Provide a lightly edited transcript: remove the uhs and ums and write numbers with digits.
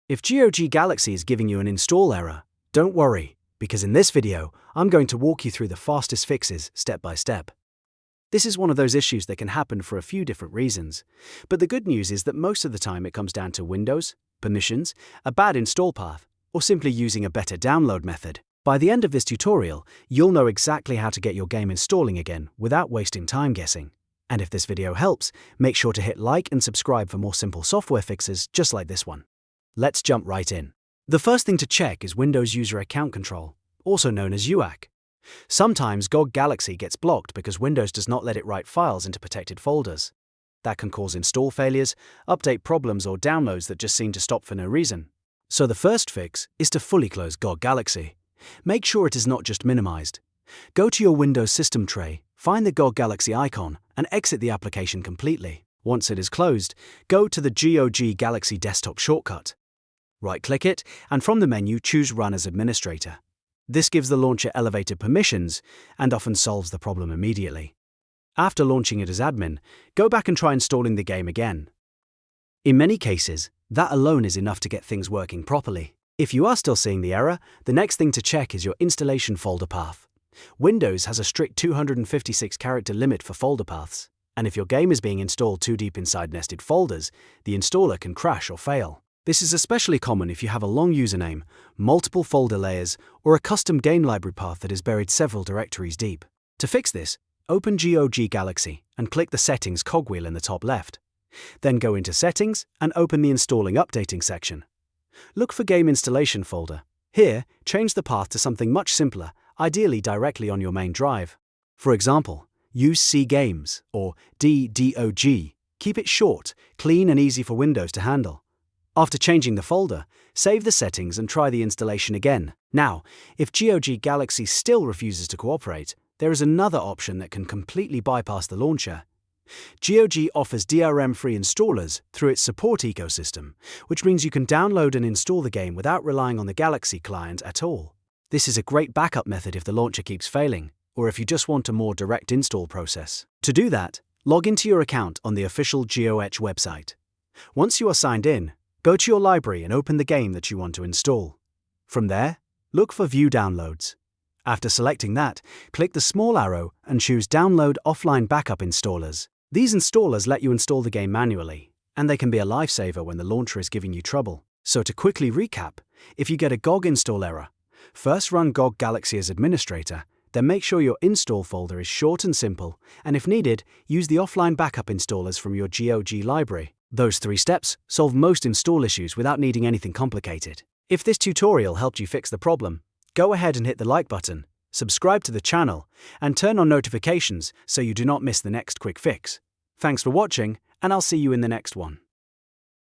If GOG Galaxy is giving you an install error, don't worry, because in this video, I'm going to walk you through the fastest fixes step by step. This is one of those issues that can happen for a few different reasons, but the good news is that most of the time it comes down to Windows, permissions, a bad install path, or simply using a better download method. By the end of this tutorial, you'll know exactly how to get your game installing again without wasting time guessing. And if this video helps, make sure to hit like and subscribe for more simple software fixes just like this one. Let's jump right in. The first thing to check is Windows User Account Control, also known as UAC. Sometimes GOG Galaxy gets blocked because Windows does not let it write files into protected folders. That can cause install failures, update problems, or downloads that just seem to stop for no reason. So the first fix is to fully close GOG Galaxy. Make sure it is not just minimized. Go to your Windows system tray, find the GOG Galaxy icon, and exit the application completely. Once it is closed, go to the GOG Galaxy desktop shortcut. Right-click it, and from the menu choose Run as Administrator. This gives the launcher elevated permissions and often solves the problem immediately. After launching it as admin, go back and try installing the game again. In many cases, that alone is enough to get things working properly. If you are still seeing the error, the next thing to check is your installation folder path. Windows has a strict 256-character limit for folder paths, and if your game is being installed too deep inside nested folders, the installer can crash or fail. This is especially common if you have a long username, multiple folder layers, or a custom game library path that is buried several directories deep. To fix this, open GOG Galaxy and click the Settings cogwheel in the top left. Then go into Settings and open the Installing Updating section. Look for Game Installation folder. Here, change the path to something much simpler, ideally directly on your main drive. For example, use C Games or DDOG. Keep it short, clean, and easy for Windows to handle. After changing the folder, save the settings and try the installation again. Now, if GOG Galaxy still refuses to cooperate, there is another option that can completely bypass the launcher. GOG offers DRM-free installers through its support ecosystem, which means you can download and install the game without relying on the Galaxy client at all. This is a great backup method if the launcher keeps failing, or if you just want a more direct install process. To do that, log into your account on the official GOG website. Once you are signed in, go to your library and open the game that you want to install. From there, look for View Downloads. After selecting that, click the small arrow and choose Download Offline Backup Installers. These installers let you install the game manually, and they can be a lifesaver when the launcher is giving you trouble. So to quickly recap, if you get a GOG install error, first run GOG Galaxy as administrator, then make sure your install folder is short and simple, and if needed, use the offline backup installers from your GOG library. Those 3 steps solve most install issues without needing anything complicated. If this tutorial helped you fix the problem, go ahead and hit the like button, subscribe to the channel, and turn on notifications so you do not miss the next quick fix. Thanks for watching, and I'll see you in the next one.